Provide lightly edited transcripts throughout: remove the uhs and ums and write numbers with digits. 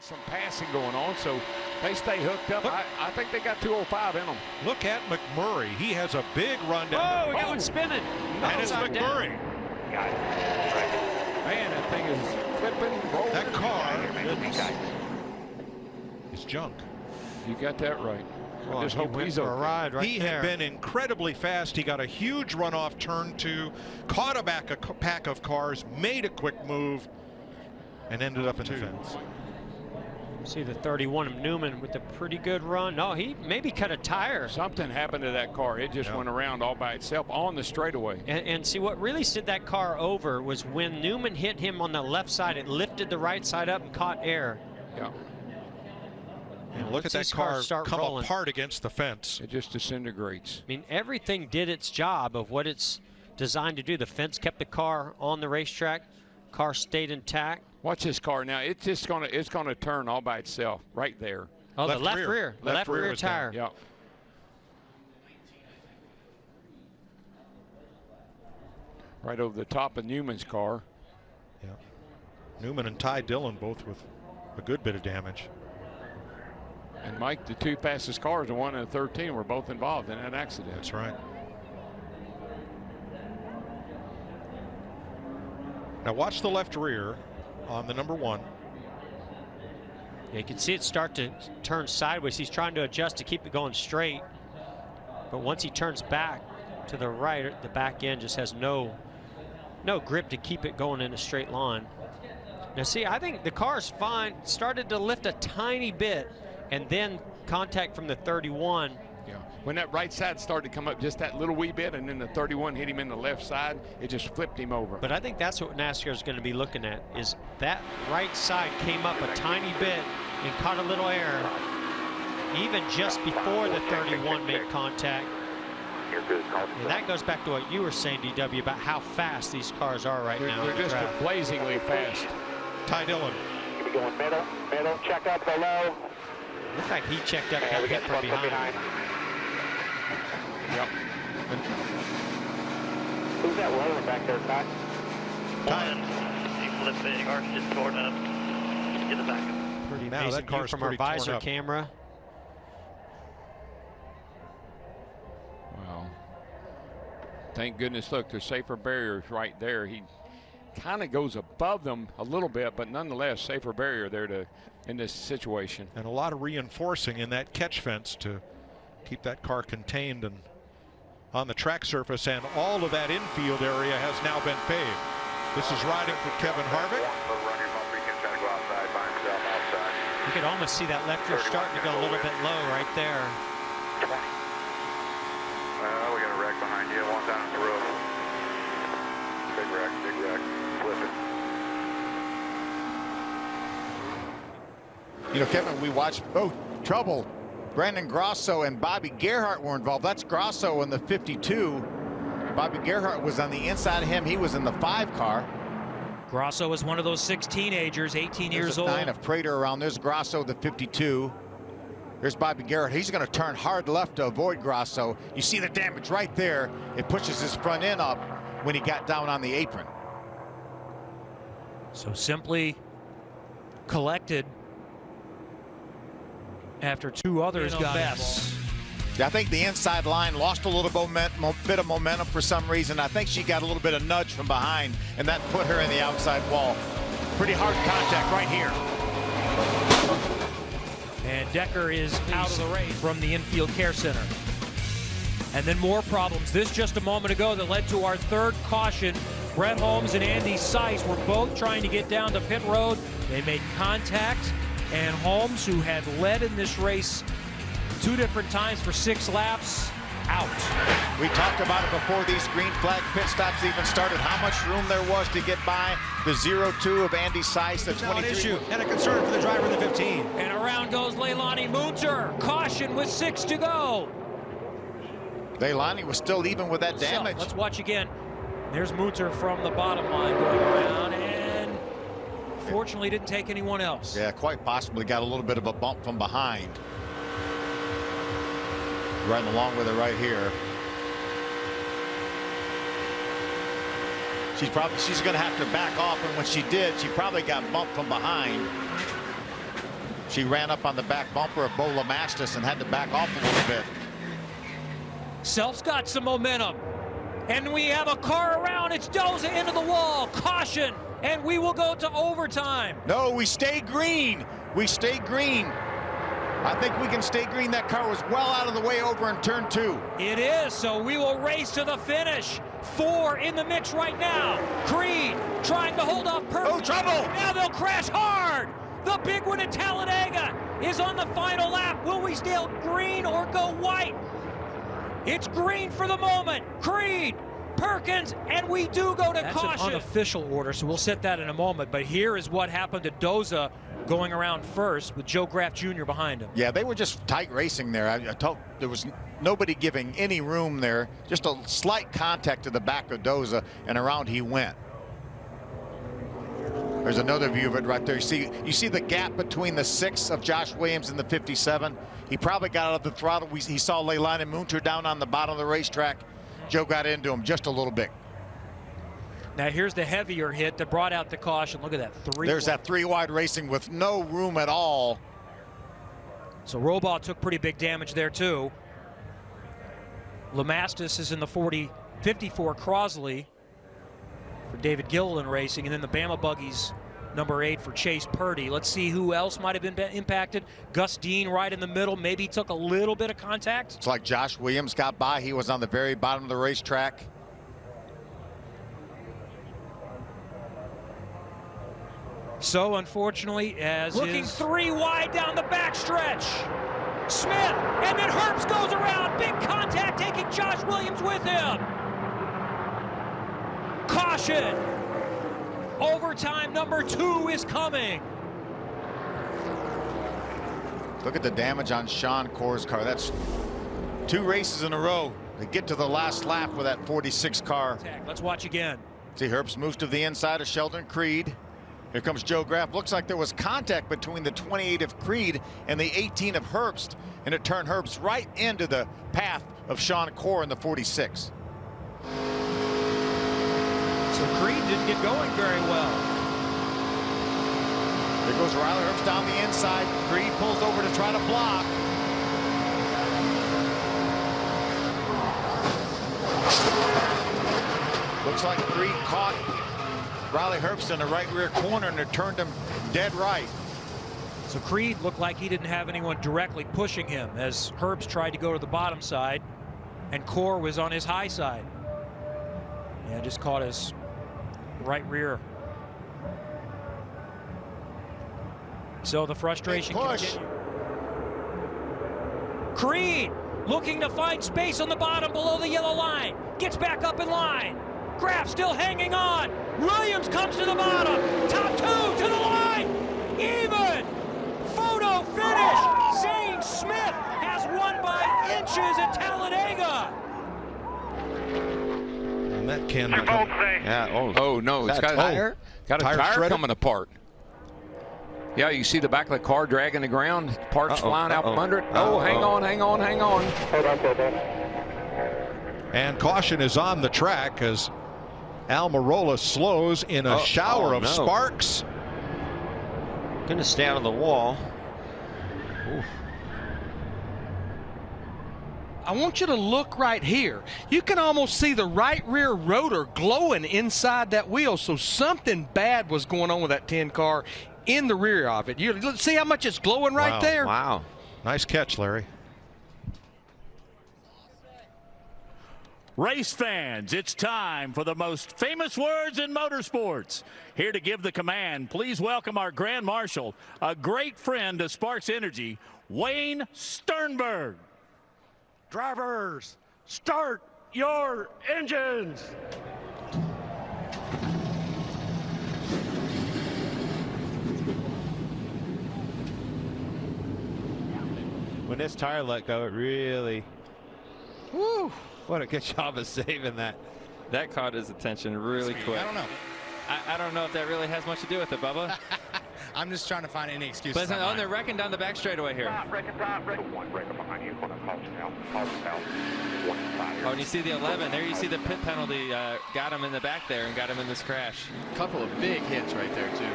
some passing going on, so they stay hooked up. I think they got 205 in them. Look at McMurray. He has a big run down. Oh, we got one spinning. And it's McMurray. Got it. Man, that thing is flipping, rolling. That car is junk. You got that right. Well, I just hope he's for a okay. ride right He there. had been incredibly fast. He got a huge run off turn 2, caught a pack of cars, made a quick move, and ended up in the fence. See the 31 of Newman with a pretty good run. No, he maybe cut a tire. Something happened to that car. It just went around all by itself on the straightaway. And see, what really sent that car over was when Newman hit him on the left side, it lifted the right side up and caught air. Yeah. And look at that car come apart against the fence. It just disintegrates. I mean, everything did its job of what it's designed to do. The fence kept the car on the racetrack. Car stayed intact. Watch this car now. It's just gonna turn all by itself right there. Oh, the left rear. The left rear tire. Yeah. Right over the top of Newman's car. Yeah. Newman and Ty Dillon both with a good bit of damage. And Mike, the 2 fastest cars, the 1 and the 13, were both involved in that accident. That's right. Now watch the left rear on the number 1. Yeah, you can see it start to turn sideways. He's trying to adjust to keep it going straight. But once he turns back to the right, the back end just has no grip to keep it going in a straight line. Now see, I think the car's fine. Started to lift a tiny bit, and then contact from the 31. Yeah. When that right side started to come up just that little wee bit, and then the 31 hit him in the left side, it just flipped him over. But I think that's what NASCAR is going to be looking at, is that right side came up a tiny bit and caught a little air, even just before the 31 made contact. And that goes back to what you were saying, DW, about how fast these cars are right now. They're just blazingly fast. Ty Dillon. You're going middle, check up below. Looks like he checked up, got hit from behind. Yep. Who's that rolling back there, Ty? He flipped the car just torn up. Get it back. Pretty Now amazing that car's view from our pretty torn visor up. camera. Well, thank goodness, look, there's safer barriers right there. He kind of goes above them a little bit, but nonetheless, safer barrier there in this situation. And a lot of reinforcing in that catch fence to keep that car contained and on the track surface, and all of that infield area has now been paved. This is riding for Kevin Harvick. You could almost see that left rear starting to go a little bit low right there. We got a wreck behind you, one down at the roof. Big wreck, flip it. You know, Kevin, we watched both trouble. Brandon Grosso and Bobby Gerhart were involved. That's Grosso in the 52. Bobby Gerhart was on the inside of him. He was in the 5 car. Grosso was one of those 6 teenagers, 18 years old. 9 of Prater around. There's Grosso, the 52. There's Bobby Gerhart. He's going to turn hard left to avoid Grosso. You see the damage right there. It pushes his front end up when he got down on the apron. So simply collected after 2 others got involved. I think the inside line lost a little bit of momentum for some reason. I think she got a little bit of nudge from behind, and that put her in the outside wall. Pretty hard contact right here. And Decker is out of the race from the infield care center. And then more problems. This just a moment ago that led to our 3rd caution. Brett Holmes and Andy Seiss were both trying to get down to pit road. They made contact, and Holmes, who had led in this race 2 different times for 6 laps, out. We talked about it before these green flag pit stops even started, how much room there was to get by the 0-2 of Andy Seiss, the 23. An issue and a concern for the driver in the 15. And around goes Leilani Munter. Caution with 6 to go. Leilani was still even with that damage. So, let's watch again. There's Munter from the bottom line going around, and fortunately didn't take anyone else. Yeah, quite possibly got a little bit of a bump from behind. Running along with it right here. She's going to have to back off, and when she did, she probably got bumped from behind. She ran up on the back bumper of Bo LeMastus and had to back off a little bit. Self's got some momentum. And we have a car around. It's Doza into the wall. Caution. And we will go to overtime. No, we stay green. We stay green. I think we can stay green. That car was well out of the way over in turn 2. It is, so we will race to the finish. 4 in the mix right now. Creed trying to hold off Perkins. Oh, trouble! Now they'll crash hard. The big one at Talladega is on the final lap. Will we stay green or go white? It's green for the moment. Creed, Perkins, and we do go to caution. That's an unofficial order, so we'll set that in a moment. But here is what happened to Doza going around first with Joe Graff Jr. behind him. Yeah, they were just tight racing there. I told there was nobody giving any room there. Just a slight contact to the back of Doza, and around he went. There's another view of it right there. You see the gap between the 6 of Josh Williams and the 57. He probably got out of the throttle. He saw Leilani Munter down on the bottom of the racetrack. Joe got into him just a little bit. Now here's the heavier hit that brought out the caution. Look at that 3. There's that 3 wide racing with no room at all. So Robaugh took pretty big damage there too. LeMastus is in the 54 Crosley for David Gilliland Racing, and then the Bama Buggies number 8 for Chase Purdy. Let's see who else might have been impacted. Gus Dean right in the middle, maybe took a little bit of contact. It's like Josh Williams got by. He was on the very bottom of the racetrack. So unfortunately, as looking 3 wide down the backstretch. Smith, and then Herbst goes around. Big contact taking Josh Williams with him. Caution. Overtime number 2 is coming. Look at the damage on Sean Corr's car. That's 2 races in a row to get to the last lap with that 46 car. Let's watch again. See, Herbst moves to the inside of Sheldon Creed. Here comes Joe Graff. Looks like there was contact between the 28 of Creed and the 18 of Herbst, and it turned Herbst right into the path of Sean Corr in the 46. So Creed didn't get going very well. There goes Riley Herbst down the inside. Creed pulls over to try to block. Looks like Creed caught Riley Herbst in the right rear corner, and it turned him dead right. So Creed looked like he didn't have anyone directly pushing him as Herbst tried to go to the bottom side, and Corr was on his high side. Yeah, just caught his right rear. So the frustration continues. Creed looking to find space on the bottom below the yellow line. Gets back up in line. Graff still hanging on. Williams comes to the bottom. Top 2 to the line. Even. Photo finish. Zane Smith has won by inches at Talladega. And that can They're both safe. Yeah. Oh no, it's got a tire coming apart. Yeah, you see the back of the car dragging the ground, parts flying out from under it. Oh, hang on. Hold on, hold on. And caution is on the track as Almirola slows in a shower of sparks. Going to stay out of the wall. Ooh. I want you to look right here. You can almost see the right rear rotor glowing inside that wheel. So something bad was going on with that 10 car in the rear of it. You see how much it's glowing right there? Wow. Nice catch, Larry. Race fans, it's time for the most famous words in motorsports. Here to give the command, please welcome our Grand Marshal, a great friend of Sparks Energy, Wayne Sternberg. Drivers, start your engines. When this tire let go, it really, whoo, what a good job of saving that. That caught his attention really quick. I don't know. I don't know if that really has much to do with it, Bubba. I'm just trying to find any excuse. But they're wrecking down the back straightaway here. One breaker behind you. Hold on, caution now. Caution now. One side. Oh, and you see the 11. There you see the pit penalty got him in the back there and got him in this crash. A couple of big hits right there, too.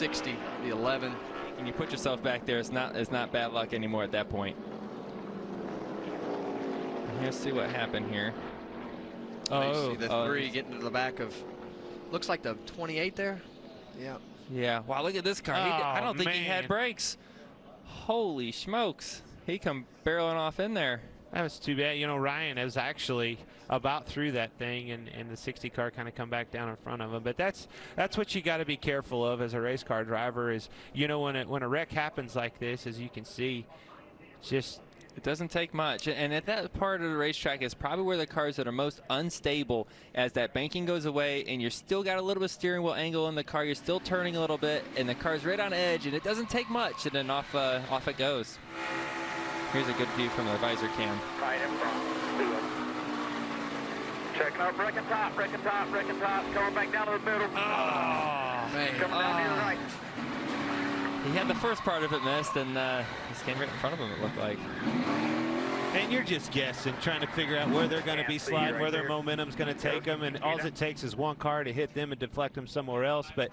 60, the 11. And you put yourself back there, it's not bad luck anymore at that point. Let's see what happened here. Oh, see the 3 getting to the back of, looks like the 28 there. Yeah. Yeah. Wow, look at this car. I don't think he had brakes. Holy smokes. He come barreling off in there. That was too bad. You know, Ryan was actually about through that thing, and the 60 car kind of come back down in front of him. But that's what you got to be careful of as a race car driver is, you know, when a wreck happens like this, as you can see, it doesn't take much. And at that part of the racetrack is probably where the cars that are most unstable, as that banking goes away and you're still got a little bit of steering wheel angle in the car, you're still turning a little bit, and the car's right on edge, and it doesn't take much, and then off it goes. Here's a good view from the visor cam. Right in front. Checking our braking top, coming back down to the middle. Oh, man. Coming down to your right. He had the first part of it missed, and this came right in front of him, it looked like. And you're just guessing, trying to figure out where they're going to be sliding, where their momentum's going to take them, and all it takes is one car to hit them and deflect them somewhere else. But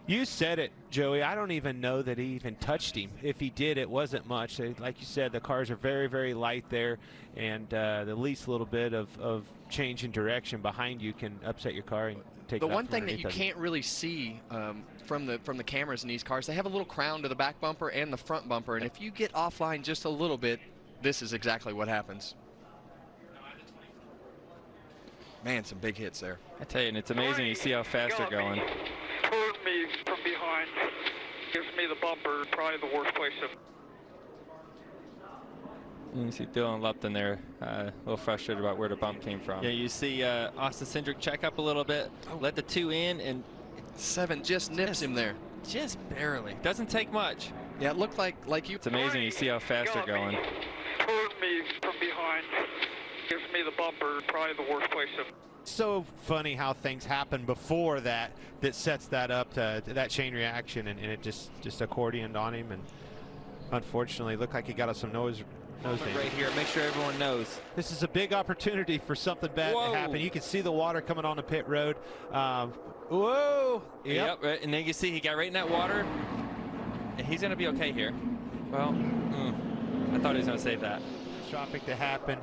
you said it, Joey. I don't even know that he even touched him. If he did, it wasn't much. Like you said, the cars are very, very light there, and the least little bit of change in direction behind you can upset your car and take the one thing that you can't really see from the cameras in these cars, they have a little crown to the back bumper and the front bumper, and if you get offline just a little bit, this is exactly what happens. Man, some big hits there. I tell you, and it's amazing you see how fast they're going. Pulled me from behind, gives me the bumper, probably the worst place to. You see Dylan Lupton there, a little frustrated about where the bump came from. Yeah, you see Austin Cindric check up a little bit, let the 2 in, and 7 just nips him there. Just barely. Doesn't take much. Yeah, it looked like you. It's amazing you see how fast they're going. Pulled me from behind, gives me the bumper, probably the worst place to. So funny how things happen before that sets that up to that chain reaction, and it just accordioned on him, and unfortunately looked like he got us some nose right here. Make sure everyone knows this is a big opportunity for something bad to happen. You can see the water coming on the pit road. Whoa! Yep. And then you see he got right in that water, and he's gonna be okay here. Well, I thought he was gonna save that. Traffic to happen.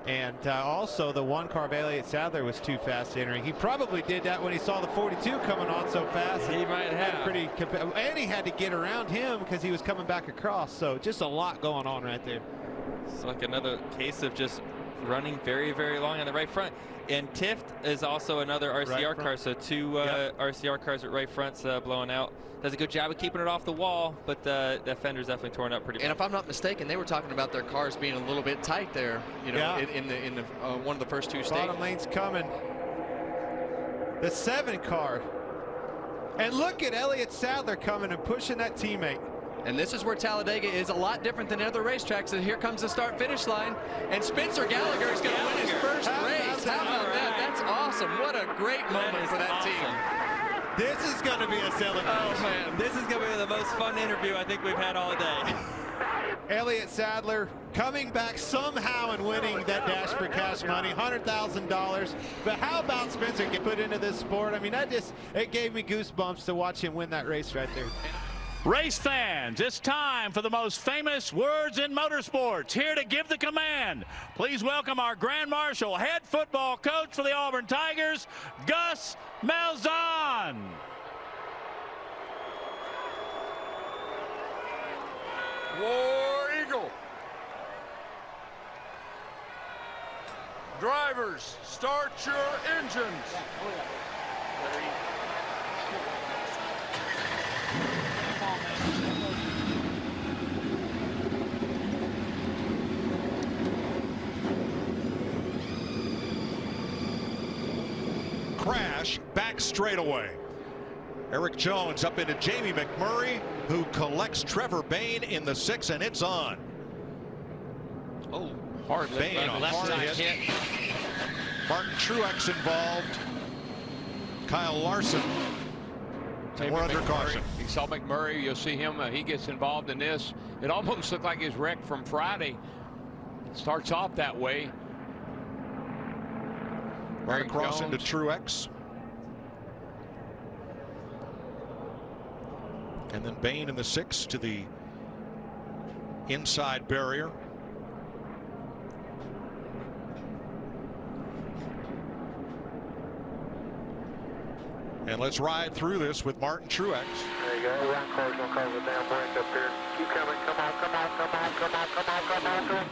And also the one car of Elliott Sadler was too fast entering. He probably did that when he saw the 42 coming on so fast. He might have. And he had to get around him because he was coming back across. So just a lot going on right there. It's like another case of just running very, very long on the right front. And Tift is also another RCR car, so 2 RCR cars at right fronts blowing out. Does a good job of keeping it off the wall, but the fender's definitely torn up pretty bad. And if I'm not mistaken, they were talking about their cars being a little bit tight there, you know, in the one of the first 2 stages. Bottom lane's coming. The 7 car. And look at Elliott Sadler coming and pushing that teammate. And this is where Talladega is a lot different than other racetracks. And here comes the start-finish line. And Spencer Gallagher is going to win his first race. How about that? That's awesome. What a great moment for that team. This is going to be a celebration. Oh, man. This is going to be the most fun interview I think we've had all day. Elliott Sadler coming back somehow and winning that Dash for Cash money, $100,000. But how about Spencer get put into this sport? I mean, it gave me goosebumps to watch him win that race right there. Race fans, it's time for the most famous words in motorsports. Here to give the command, please welcome our Grand Marshal, head football coach for the Auburn Tigers, Gus Malzahn. War Eagle. Drivers, start your engines. Crash back straightaway. Eric Jones up into Jamie McMurray, who collects Trevor Bayne in the 6, and it's on. Oh, hard Bayne on hard hit. Martin Truex involved. Kyle Larson. And we're under caution. You saw McMurray. You'll see him. He gets involved in this. It almost looked like his wreck from Friday. Starts off that way. Right across into Truex. And then Bain in the 6 to the inside barrier. And let's ride through this with Martin Truex. There you go. One car's going to cause a damn break up here. Keep coming. Come on, come on, come on, come on, come on, come on, come on.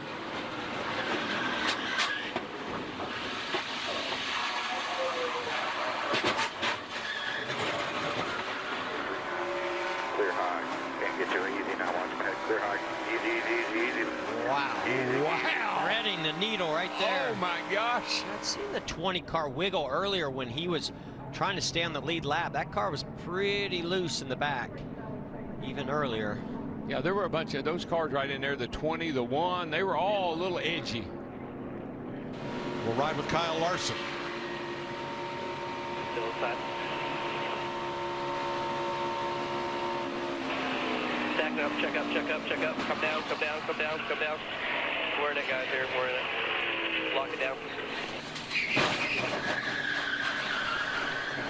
Clear high. Can't get too easy now. Watch my head. Clear high. Easy, easy, easy, easy. Wow. Easy. Wow. Threading the needle right there. Oh, my gosh. I'd seen the 20 car wiggle earlier when he was trying to stay on the lead lap. That car was pretty loose in the back, even earlier. Yeah, there were a bunch of those cars right in there, the 20, the 1, they were all a little edgy. We'll ride with Kyle Larson. Still inside. Stack up, check up, check up, check up. Come down, come down, come down, come down. We're in it, guys, here. We're in it. Lock it down.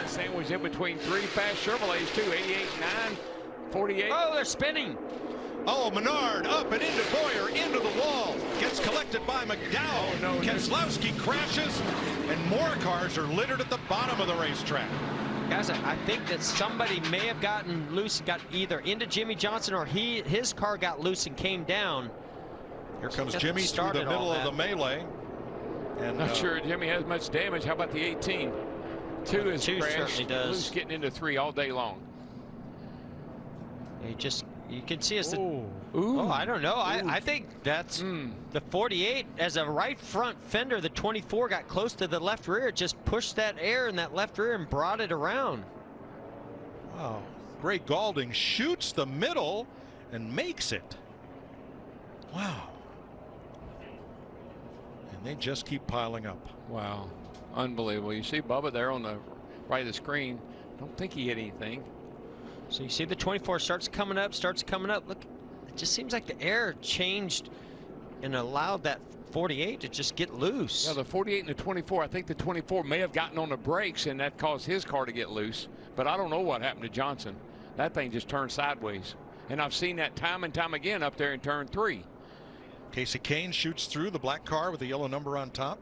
Sandwich in between 3 fast Chevrolets, too, 88, 9, 48. Oh, they're spinning. Oh, Menard up and into Boyer, into the wall. Gets collected by McDowell. Oh, no, Keselowski crashes, and more cars are littered at the bottom of the racetrack. Guys, I think that somebody may have gotten loose, got either into Jimmy Johnson or his car got loose and came down. Here comes Jimmy through the middle of the melee. And not sure Jimmy has much damage. How about the 18? 2 is Two crashed. certainly does. Loose getting into 3 all day long. You can see us. Ooh. Oh, I don't know. I think that's the 48 as a right front fender. The 24 got close to the left rear, just pushed that air in that left rear and brought it around. Wow. Greg Gaulding shoots the middle and makes it. Wow. And they just keep piling up. Wow. Unbelievable. You see Bubba there on the right of the screen. Don't think he hit anything. So you see the 24 starts coming up. Look, it just seems like the air changed and allowed that 48 to just get loose. Yeah, the 48 and the 24. I think the 24 may have gotten on the brakes and that caused his car to get loose. But I don't know what happened to Johnson. That thing just turned sideways. And I've seen that time and time again up there in turn 3. Casey Kane shoots through the black car with the yellow number on top.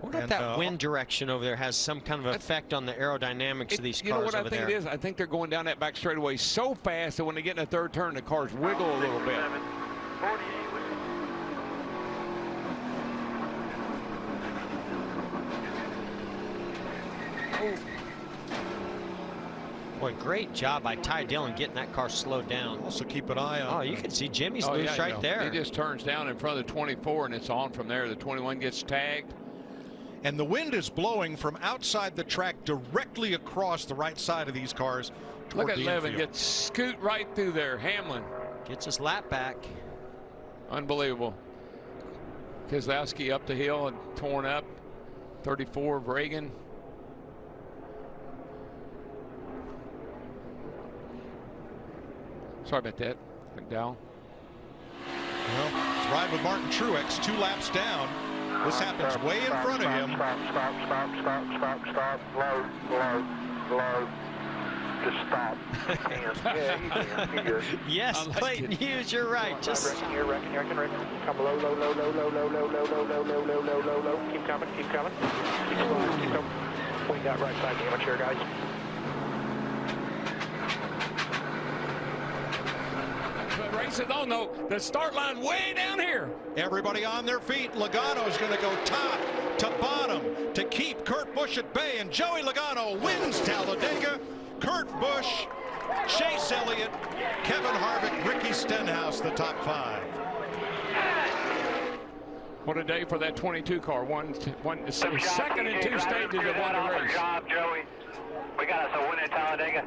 What if that wind direction over there has some kind of effect on the aerodynamics of these cars? You know what I over think there? it is? I think they're going down that back straightaway so fast that when they get in the 3rd turn, the cars wiggle a little bit. 48. Boy, great job by Ty Dillon getting that car slowed down. Also keep an eye on. Oh, you can see Jimmy's loose right there. He just turns down in front of the 24 and it's on from there. The 21 gets tagged. And the wind is blowing from outside the track directly across the right side of these cars. Look at Levin get scoot right through there. Hamlin gets his lap back. Unbelievable. Keselowski up the hill and torn up. 34 of Reagan. Sorry about that, McDowell. Well, let's ride with Martin Truex 2 laps down. This happens way in front of him. Stop. Low. Just stop. Yes, Clayton Hughes, you're right. Just reckon. Come low. Keep coming. Keep going. We got right side damage here, guys. Races on though. The start line way down here. Everybody on their feet. Logano's going to go top to bottom to keep Kurt Busch at bay, and Joey Logano wins Talladega. Kurt Busch, Chase Elliott, Kevin Harvick, Ricky Stenhouse, the top 5. What a day for that 22 car. Second and 2 stages of one race. Good job, Joey. We got us a win at Talladega.